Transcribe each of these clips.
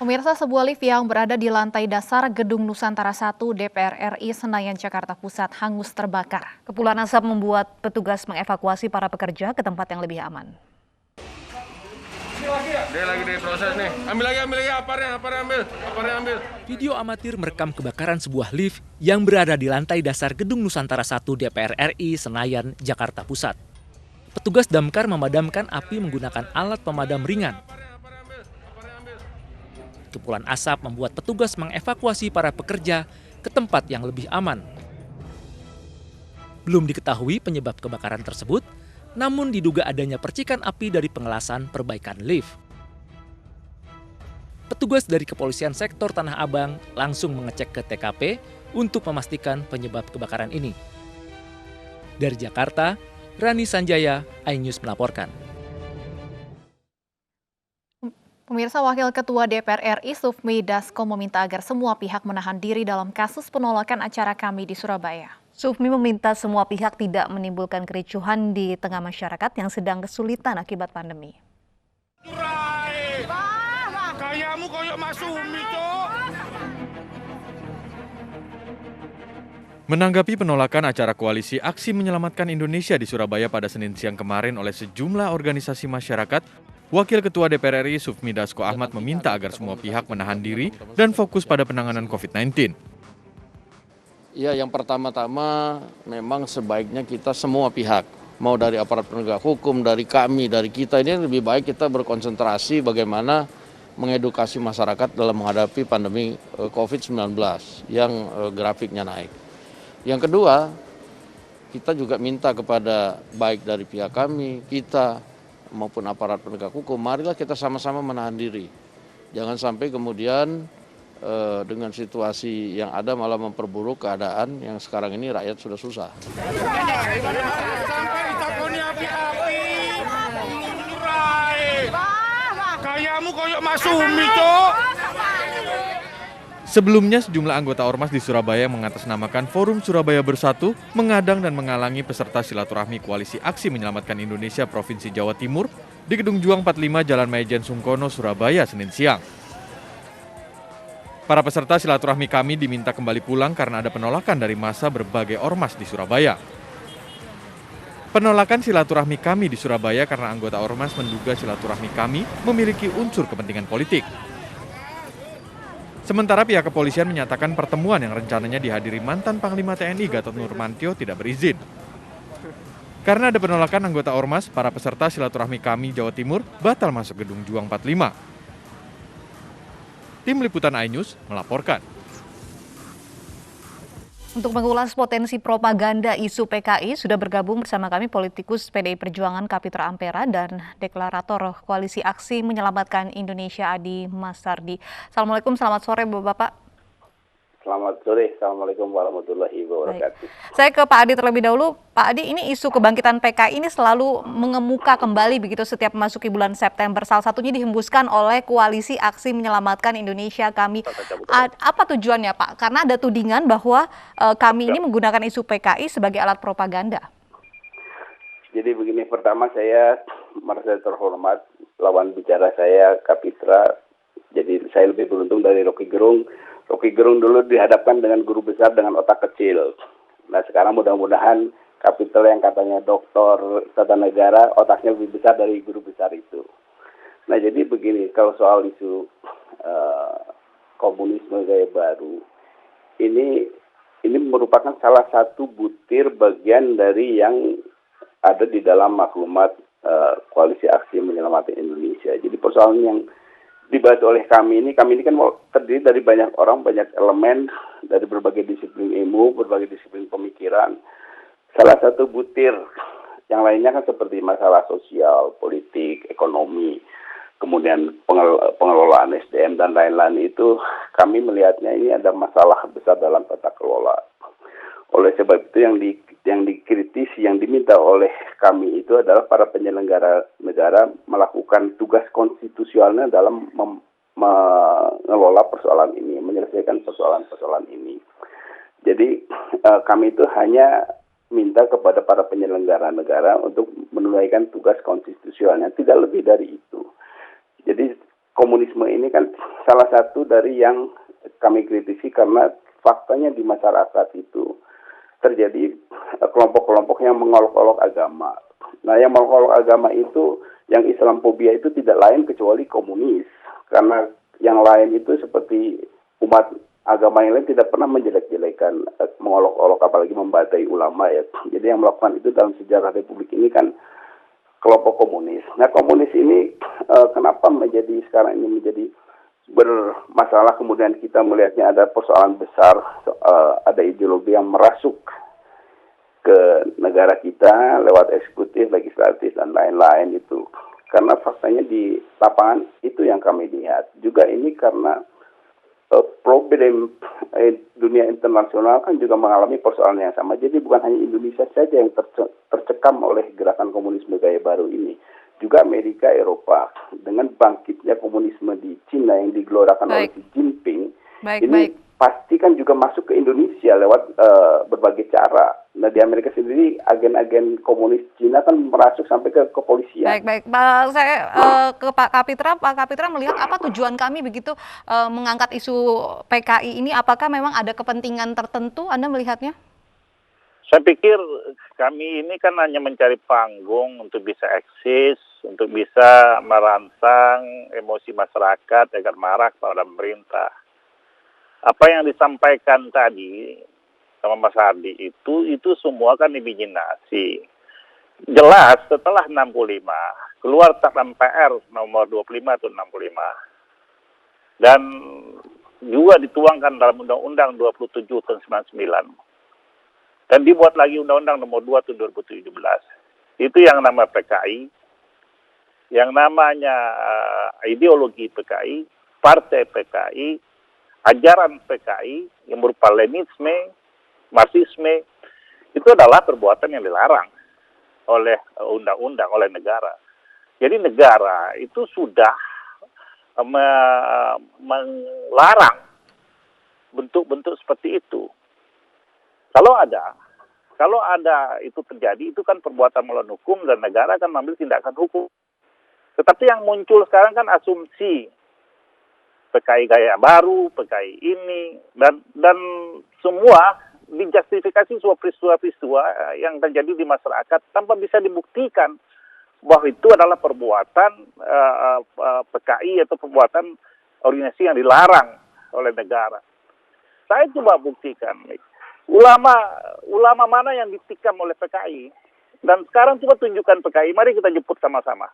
Pemirsa, sebuah lift yang berada di lantai dasar Gedung Nusantara 1 DPR RI Senayan, Jakarta Pusat hangus terbakar. Kepulan asap membuat petugas mengevakuasi para pekerja ke tempat yang lebih aman. Dia lagi diproses nih. Ambil lagi, aparnya ambil. Video amatir merekam kebakaran sebuah lift yang berada di lantai dasar Gedung Nusantara 1 DPR RI Senayan, Jakarta Pusat. Petugas damkar memadamkan api menggunakan alat pemadam ringan. Kepulan asap membuat petugas mengevakuasi para pekerja ke tempat yang lebih aman. Belum diketahui penyebab kebakaran tersebut, namun diduga adanya percikan api dari pengelasan perbaikan lift. Petugas dari Kepolisian Sektor Tanah Abang langsung mengecek ke TKP untuk memastikan penyebab kebakaran ini. Dari Jakarta, Rani Sanjaya, iNews melaporkan. Pemirsa, Wakil Ketua DPR RI Sufmi Dasko meminta agar semua pihak menahan diri dalam kasus penolakan acara Kami di Surabaya. Sufmi meminta semua pihak tidak menimbulkan kericuhan di tengah masyarakat yang sedang kesulitan akibat pandemi. Kayamu koyok Mas Sumi, Cok. Menanggapi penolakan acara koalisi Aksi Menyelamatkan Indonesia di Surabaya pada Senin siang kemarin oleh sejumlah organisasi masyarakat, Wakil Ketua DPR RI Sufmi Dasko Ahmad meminta agar semua pihak menahan diri dan fokus pada penanganan COVID-19. Ya, yang pertama-tama memang sebaiknya kita semua pihak, mau dari aparat penegak hukum, dari kami, dari kita, ini lebih baik kita berkonsentrasi bagaimana mengedukasi masyarakat dalam menghadapi pandemi COVID-19 yang grafiknya naik. Yang kedua, kita juga minta kepada baik dari pihak kami, kita maupun aparat penegak hukum, marilah kita sama-sama menahan diri. Jangan sampai kemudian dengan situasi yang ada malah memperburuk keadaan yang sekarang ini rakyat sudah susah. Sampai ditakoni api-api, kayamu koyok Mas Sumi, Cok. Sebelumnya, sejumlah anggota Ormas di Surabaya mengatasnamakan Forum Surabaya Bersatu mengadang dan menghalangi peserta silaturahmi Koalisi Aksi Menyelamatkan Indonesia Provinsi Jawa Timur di Gedung Juang 45 Jalan Maijen Sungkono, Surabaya, Senin siang. Para peserta silaturahmi Kami diminta kembali pulang karena ada penolakan dari massa berbagai ormas di Surabaya. Penolakan silaturahmi Kami di Surabaya karena anggota ormas menduga silaturahmi Kami memiliki unsur kepentingan politik. Sementara pihak kepolisian menyatakan pertemuan yang rencananya dihadiri mantan Panglima TNI Gatot Nurmantio tidak berizin. Karena ada penolakan anggota ormas, para peserta silaturahmi Kami Jawa Timur batal masuk Gedung Juang 45. Tim Liputan iNews melaporkan. Untuk mengulas potensi propaganda isu PKI, sudah bergabung bersama kami politikus PDI Perjuangan Kapitra Ampera dan deklarator Koalisi Aksi Menyelamatkan Indonesia Adi Masardi. Assalamualaikum, selamat sore Bapak. Selamat sore, Assalamualaikum warahmatullahi wabarakatuh. Saya ke Pak Adi terlebih dahulu. Pak Adi, ini isu kebangkitan PKI ini selalu mengemuka kembali begitu setiap memasuki bulan September. Salah satunya dihembuskan oleh Koalisi Aksi Menyelamatkan Indonesia Kami. Apa tujuannya Pak? Karena ada tudingan bahwa Kami ini menggunakan isu PKI sebagai alat propaganda. Jadi begini, pertama saya merasa terhormat lawan bicara saya Kapitra. Jadi saya lebih beruntung dari Rocky Gerung. Rocky Gerung dulu dihadapkan dengan guru besar dengan otak kecil. Nah sekarang mudah-mudahan Kapitra yang katanya doktor tata negara otaknya lebih besar dari guru besar itu. Nah jadi begini, kalau soal isu komunisme gaya baru, ini merupakan salah satu butir bagian dari yang ada di dalam maklumat Koalisi Aksi Menyelamatkan Indonesia. Jadi persoalan yang dibahas oleh kami ini kan terdiri dari banyak orang, banyak elemen, dari berbagai disiplin ilmu, berbagai disiplin pemikiran. Salah satu butir, yang lainnya kan seperti masalah sosial, politik, ekonomi, kemudian pengelolaan SDM dan lain-lain itu kami melihatnya ini ada masalah besar dalam tata kelola. Oleh sebab itu yang dikritisi, yang diminta oleh kami itu adalah para penyelenggara negara melakukan tugas konstitusionalnya dalam mengelola persoalan ini, menyelesaikan persoalan-persoalan ini. Jadi kami itu hanya minta kepada para penyelenggara negara untuk menunaikan tugas konstitusionalnya, tidak lebih dari itu. Jadi komunisme ini kan salah satu dari yang kami kritisi karena faktanya di masyarakat itu terjadi kelompok-kelompok yang mengolok-olok agama. Nah, yang mengolok agama itu, yang Islamophobia itu tidak lain kecuali komunis. Karena yang lain itu seperti umat agama yang lain tidak pernah menjelek-jelekan, mengolok-olok apalagi membatai ulama ya. Jadi yang melakukan itu dalam sejarah Republik ini kan kelompok komunis. Nah, komunis ini kenapa sekarang ini menjadi bermasalah, kemudian kita melihatnya ada persoalan besar, ada ideologi yang merasuk ke negara kita lewat eksekutif, legislatif, dan lain-lain itu. Karena faktanya di lapangan itu yang kami lihat. Juga ini karena problem dunia internasional kan juga mengalami persoalan yang sama. Jadi bukan hanya Indonesia saja yang tercekam oleh gerakan komunisme gaya baru ini. Juga Amerika, Eropa, dengan bangkitnya komunisme di Cina yang digelorakan oleh Xi Jinping, ini pasti kan juga masuk ke Indonesia lewat berbagai cara. Nah, di Amerika sendiri agen-agen komunis Cina kan merasuk sampai ke kepolisian. Baik. Pak, saya ke Pak Kapitra. Pak Kapitra melihat apa tujuan kami begitu mengangkat isu PKI ini? Apakah memang ada kepentingan tertentu? Anda melihatnya? Saya pikir kami ini kan hanya mencari panggung untuk bisa eksis, untuk bisa merangsang emosi masyarakat agar marah kepada pemerintah. Apa yang disampaikan tadi sama Mas Hardi itu semua kan imajinasi. Jelas setelah 65, keluar Tap MPR nomor 25 atau 65. Dan juga dituangkan dalam Undang-Undang 27 tahun 99. Dan dibuat lagi Undang-Undang nomor 2 tahun 2017. Itu yang nama PKI, yang namanya ideologi PKI, partai PKI, ajaran PKI yang berupa Leninisme, Marxisme, itu adalah perbuatan yang dilarang oleh undang-undang, oleh negara. Jadi negara itu sudah melarang bentuk-bentuk seperti itu. Kalau ada itu terjadi, itu kan perbuatan melawan hukum dan negara akan mengambil tindakan hukum. Tetapi yang muncul sekarang kan asumsi PKI gaya baru, PKI ini, dan semua dijustifikasi sebuah peristiwa-peristiwa yang terjadi di masyarakat tanpa bisa dibuktikan bahwa itu adalah perbuatan PKI atau perbuatan organisasi yang dilarang oleh negara. Saya coba buktikan nih. Ulama mana yang ditikam oleh PKI? Dan sekarang coba tunjukkan PKI, mari kita jemput sama-sama.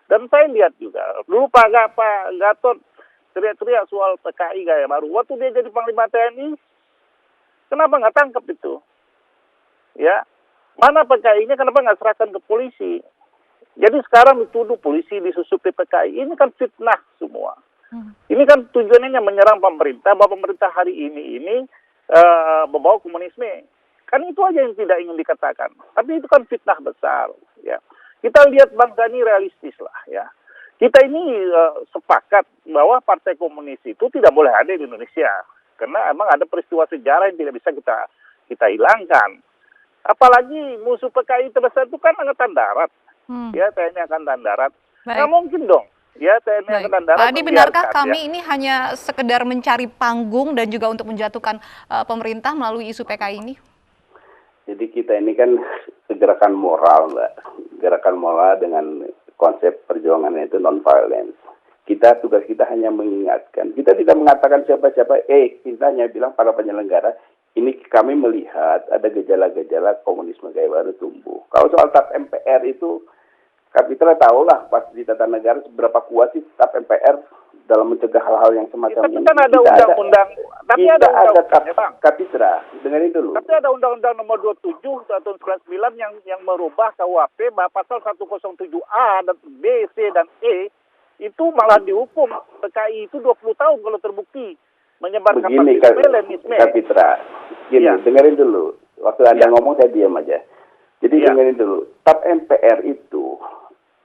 Dan saya lihat juga, dulu Pak Gatot teriak-teriak soal PKI gaya baru. Waktu dia jadi Panglima TNI, kenapa nggak tangkap itu? Ya, mana PKI-nya, kenapa nggak serahkan ke polisi? Jadi sekarang dituduh polisi disusupi PKI, ini kan fitnah semua. Ini kan tujuannya menyerang pemerintah, bahwa pemerintah hari ini membawa komunisme. Kan itu aja yang tidak ingin dikatakan. Tapi itu kan fitnah besar. Ya, kita lihat bangsa ini realistis lah. Ya, kita ini sepakat bahwa partai komunis itu tidak boleh ada di Indonesia, karena emang ada peristiwa sejarah yang tidak bisa kita hilangkan. Apalagi musuh PKI terbesar itu kan Angkatan Darat, ya TNI Angkatan Darat. Nggak mungkin dong. Ya, TNI Angkatan Darat. Tadi benarkah kami ini hanya sekedar mencari panggung dan juga untuk menjatuhkan pemerintah melalui isu PKI ini? Jadi kita ini kan gerakan moral, Mbak. Gerakan moral dengan konsep perjuangannya itu non-violence. Tugas kita hanya mengingatkan. Kita tidak mengatakan siapa-siapa, kita hanya bilang para penyelenggara, ini kami melihat ada gejala-gejala komunisme gaya baru tumbuh. Kalau soal TAP MPR itu, Kapitra tahulah pas di tata negara seberapa kuat sih TAP MPR dalam mencegah hal-hal yang semacam ini. Tapi kan ada undang-undang, tapi ada undang-undangnya, Bang. Kapitra, dengerin dulu. Tapi ada undang-undang nomor 27 tahun 99 yang merubah KUHP bahwa pasal 107A dan B, C dan E itu malah dihukum PKI itu 20 tahun kalau terbukti menyebarkan Leninisme. Kapitra, dengerin dulu. Waktu Anda ngomong saya diam aja. Jadi dengerin dulu. TAP MPR itu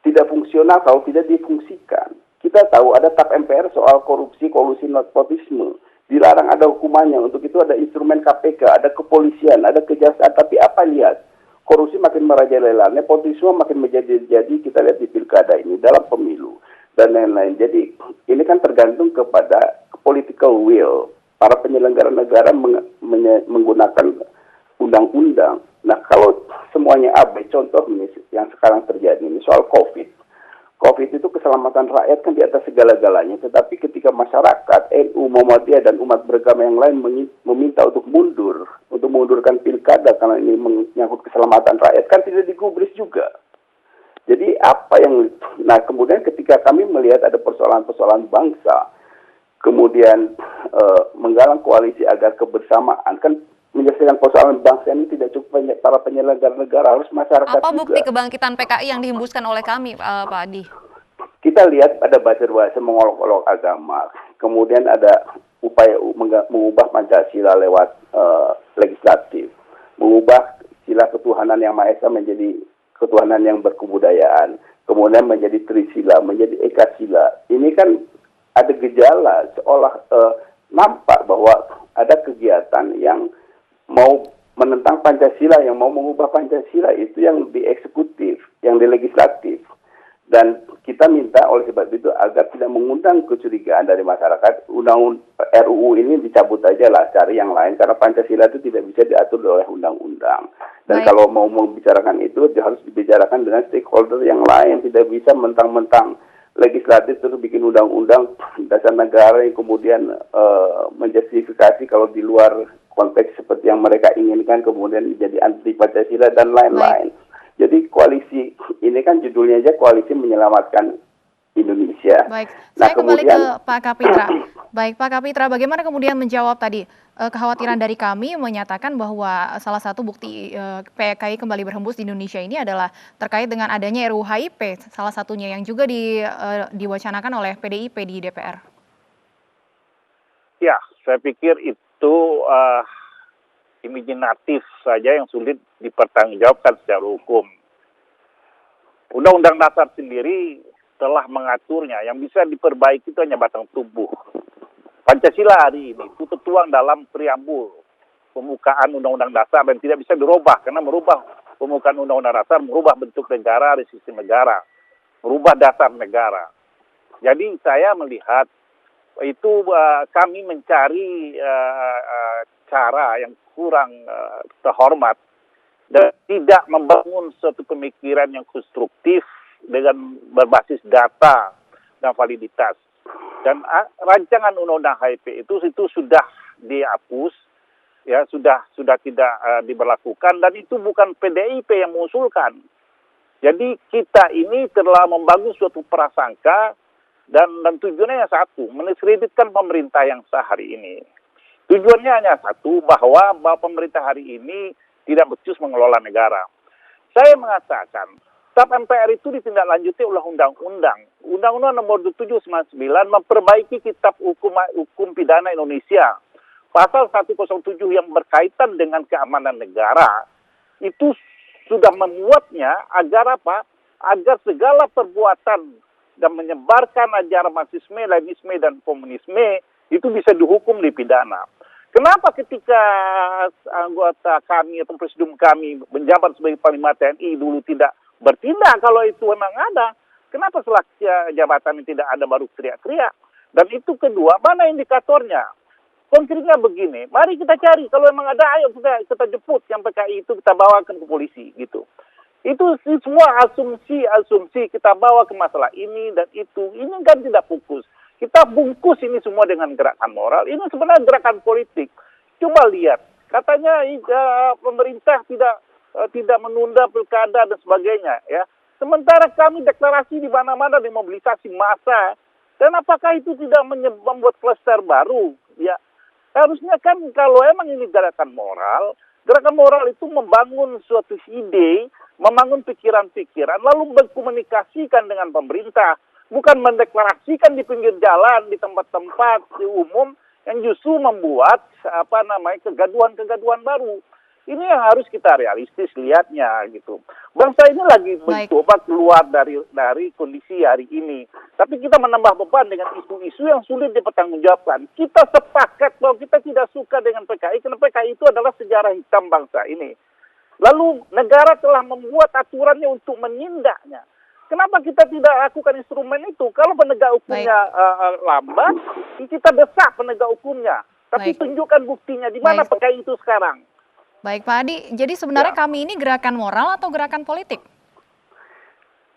tidak fungsional kalau tidak difungsikan. Kita tahu ada TAP MPR soal korupsi, kolusi, nepotisme. Dilarang ada hukumannya. Untuk itu ada instrumen KPK, ada kepolisian, ada kejaksaan. Tapi apa lihat? Korupsi makin merajalela, nepotisme makin menjadi-jadi. Kita lihat di pilkada ini dalam pemilu. dan lain-lain. Jadi ini kan tergantung kepada political will. Para penyelenggara negara menggunakan undang-undang. Nah, kalau semuanya abai, contoh ini yang sekarang terjadi ini soal COVID. COVID itu keselamatan rakyat kan di atas segala-galanya. Tetapi ketika masyarakat, NU, Muhammadiyah, dan umat beragama yang lain meminta untuk mundurkan pilkada karena ini menyangkut keselamatan rakyat, kan tidak digubris juga. Jadi nah kemudian ketika kami melihat ada persoalan-persoalan bangsa, kemudian menggalang koalisi agar kebersamaan, kan menyelesaikan persoalan bangsa ini tidak cukup para penyelenggara negara, harus masyarakat Apa juga. bukti kebangkitan PKI yang dihembuskan oleh kami, Pak Adi? Kita lihat ada buzzer-buzzer mengolok-olok agama, kemudian ada upaya mengubah Pancasila lewat legislatif, mengubah sila ketuhanan yang Maha Esa menjadi ketuhanan yang berkebudayaan, kemudian menjadi Trisila, menjadi Ekasila. Ini kan ada gejala seolah nampak bahwa ada kegiatan yang mau menentang Pancasila, yang mau mengubah Pancasila, itu yang di eksekutif, yang di legislatif. Dan kita minta oleh sebab itu agar tidak mengundang kecurigaan dari masyarakat, RUU ini dicabut aja lah, cari yang lain, karena Pancasila itu tidak bisa diatur oleh undang-undang. Dan kalau mau membicarakan itu, harus dibicarakan dengan stakeholder yang lain, tidak bisa mentang-mentang legislatif terus bikin undang-undang dasar negara yang kemudian menjustifikasi kalau di luar konteks seperti yang mereka inginkan, kemudian jadi anti Pancasila dan lain-lain. Jadi koalisi ini kan judulnya aja Koalisi Menyelamatkan Indonesia. Baik, nah, saya kembali ke Pak Kapitra. Baik, Pak Kapitra, bagaimana kemudian menjawab tadi kekhawatiran dari kami menyatakan bahwa salah satu bukti PKI kembali berhembus di Indonesia ini adalah terkait dengan adanya RUU HIP, salah satunya yang juga diwacanakan oleh PDIP di DPR. Ya, saya pikir itu imajinatif saja yang sulit dipertanggungjawabkan secara hukum. Undang-Undang Dasar sendiri telah mengaturnya, yang bisa diperbaiki itu hanya batang tubuh. Pancasila hari ini itu tertuang dalam preambul pembukaan Undang-Undang Dasar dan tidak bisa dirubah, karena merubah pembukaan Undang-Undang Dasar, merubah bentuk negara, dari sistem negara, merubah dasar negara. Jadi saya melihat itu kami mencari cara yang kurang terhormat dan tidak membangun suatu pemikiran yang konstruktif dengan berbasis data dan validitas. Dan rancangan undang-undang HIP itu sudah dihapus, ya sudah tidak diberlakukan, dan itu bukan PDIP yang mengusulkan. Jadi kita ini telah membangun suatu prasangka dan tujuannya yang satu, mendiskreditkan pemerintah yang sah hari ini. Tujuannya hanya satu, bahwa pemerintah hari ini tidak becus mengelola negara. Saya mengatakan, TAP MPR itu ditindaklanjuti oleh undang-undang. Undang-undang nomor 799 memperbaiki kitab hukum pidana Indonesia. Pasal 107 yang berkaitan dengan keamanan negara, itu sudah memuatnya agar apa? Agar segala perbuatan dan menyebarkan ajaran Marxisme, Leninisme, dan Komunisme itu bisa dihukum di pidana. Kenapa ketika anggota kami atau presiden kami menjabat sebagai Panglima TNI dulu tidak bertindak kalau itu memang ada? Kenapa setelah jabatan ini tidak ada baru teriak-teriak? Dan itu kedua, mana indikatornya? Konkretnya begini, mari kita cari, kalau memang ada, ayo kita jemput yang PKI itu, kita bawakan ke polisi gitu. Itu semua asumsi kita bawa ke masalah ini dan itu. Ini kan tidak fokus. Kita bungkus ini semua dengan gerakan moral. Ini sebenarnya gerakan politik. Coba lihat, katanya pemerintah tidak menunda pilkada dan sebagainya, ya. Sementara kami deklarasi di mana-mana, dimobilisasi massa. Dan apakah itu tidak membuat kluster baru? Ya, harusnya kan kalau emang ini gerakan moral itu membangun suatu ide, membangun pikiran-pikiran, lalu berkomunikasikan dengan pemerintah. Bukan mendeklarasikan di pinggir jalan, di tempat-tempat di umum yang justru membuat kegaduhan-kegaduhan baru. Ini yang harus kita realistis lihatnya gitu. Bangsa ini lagi mencoba keluar dari kondisi hari ini. Tapi kita menambah beban dengan isu-isu yang sulit dipertanggungjawabkan. Kita sepakat bahwa kita tidak suka dengan PKI karena PKI itu adalah sejarah hitam bangsa ini. Lalu negara telah membuat aturannya untuk menindaknya. Kenapa kita tidak lakukan instrumen itu? Kalau penegak hukumnya lambat, kita desak penegak hukumnya. Tapi tunjukkan buktinya di mana PKI itu sekarang. Baik Pak Adi, jadi sebenarnya kami ini gerakan moral atau gerakan politik?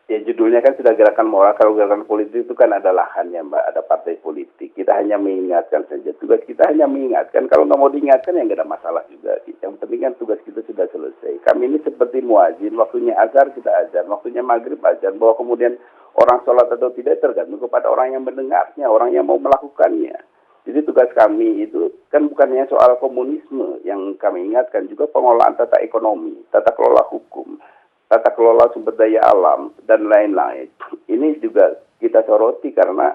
Ya judulnya kan sudah gerakan moral. Kalau gerakan politik itu kan ada lahannya Mbak, ada partai politik. Kita hanya mengingatkan saja. Tugas kita hanya mengingatkan. Kalau nggak mau diingatkan ya nggak ada masalah juga. Yang penting kan tugas kita sudah selesai. Kami ini seperti muazin, waktunya azhar kita azan, waktunya maghrib azan. Bahwa kemudian orang sholat atau tidak tergantung kepada orang yang mendengarnya, orang yang mau melakukannya. Jadi tugas kami itu kan bukan hanya soal komunisme yang kami ingatkan, juga pengelolaan tata ekonomi, tata kelola hukum, tata kelola sumber daya alam, dan lain-lain. Ini juga kita soroti karena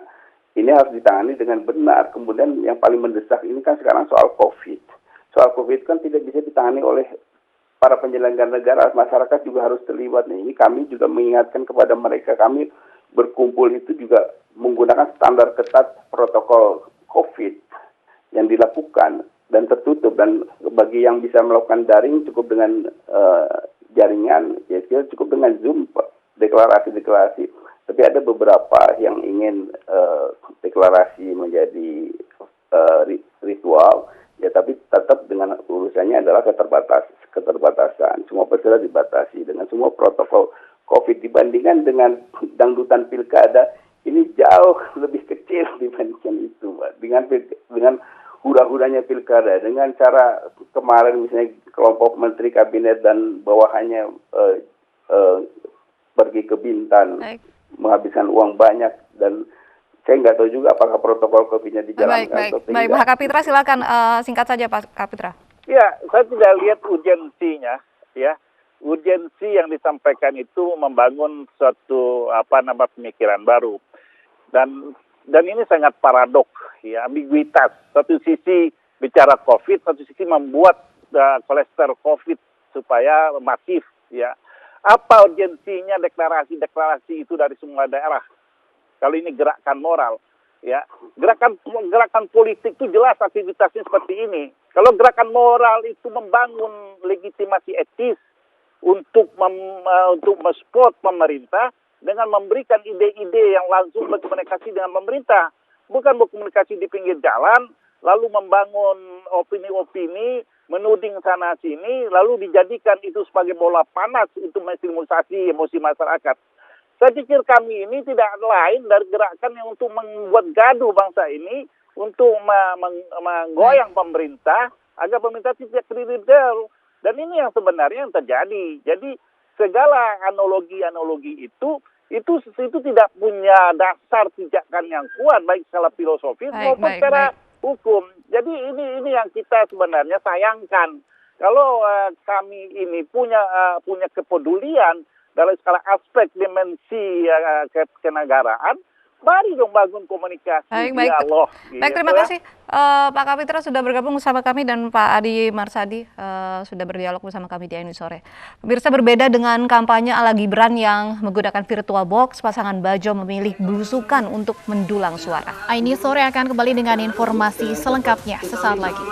ini harus ditangani dengan benar. Kemudian yang paling mendesak ini kan sekarang soal COVID. Soal COVID kan tidak bisa ditangani oleh para penyelenggara negara, masyarakat juga harus terlibat. Nah, ini kami juga mengingatkan kepada mereka, kami berkumpul itu juga menggunakan standar ketat protokol COVID yang dilakukan dan tertutup, dan bagi yang bisa melakukan daring cukup dengan jaringan, ya cukup dengan Zoom, deklarasi. Tapi ada beberapa yang ingin deklarasi menjadi ritual, ya tapi tetap dengan urusannya adalah keterbatasan. Semua peserta dibatasi dengan semua protokol COVID, dibandingkan dengan dangdutan pilkada ini jauh lebih kecil dibandingkan itu, Pak. Dengan hura-huranya pilkada, dengan cara kemarin misalnya kelompok menteri kabinet dan bawahannya pergi ke Bintan, menghabiskan uang banyak, dan saya nggak tahu juga apakah protokol COVID-nya dijalankan atau tidak. Baik, Pak Kapitra silakan singkat saja Pak Kapitra. Ya, saya tidak lihat urgensinya, ya. Urgensi yang disampaikan itu membangun suatu pemikiran baru, dan ini sangat paradok, ya, ambiguitas. Satu sisi bicara COVID, satu sisi membuat kolester COVID supaya masif, ya. Apa urgensinya deklarasi itu dari semua daerah? Kalau ini gerakan moral, ya, gerakan politik itu jelas aktivitasnya seperti ini. Kalau gerakan moral itu membangun legitimasi etis untuk mensupport pemerintah dengan memberikan ide-ide yang langsung berkomunikasi dengan pemerintah, bukan berkomunikasi di pinggir jalan, lalu membangun opini-opini, menuding sana sini, lalu dijadikan itu sebagai bola panas untuk menstimulasi emosi masyarakat. Saya pikir kami ini tidak lain dari gerakan yang untuk membuat gaduh bangsa ini, untuk menggoyang pemerintah agar pemerintah tidak kredibel. Dan ini yang sebenarnya yang terjadi. Jadi segala analogi itu tidak punya dasar pijakan yang kuat, baik secara filosofis maupun secara hukum. Jadi ini yang kita sebenarnya sayangkan. Kalau kami ini punya kepedulian dalam skala aspek dimensi kenegaraan, mari dong bangun komunikasi, dialog. Baik, terima kasih Pak Kapitra sudah bergabung bersama kami, dan Pak Adi Marsadi sudah berdialog bersama kami di Ini Sore. Pemirsa, berbeda dengan kampanye ala Gibran yang menggunakan virtual box, pasangan Bajo memilih belusukan untuk mendulang suara. Ini Sore akan kembali dengan informasi selengkapnya sesaat lagi.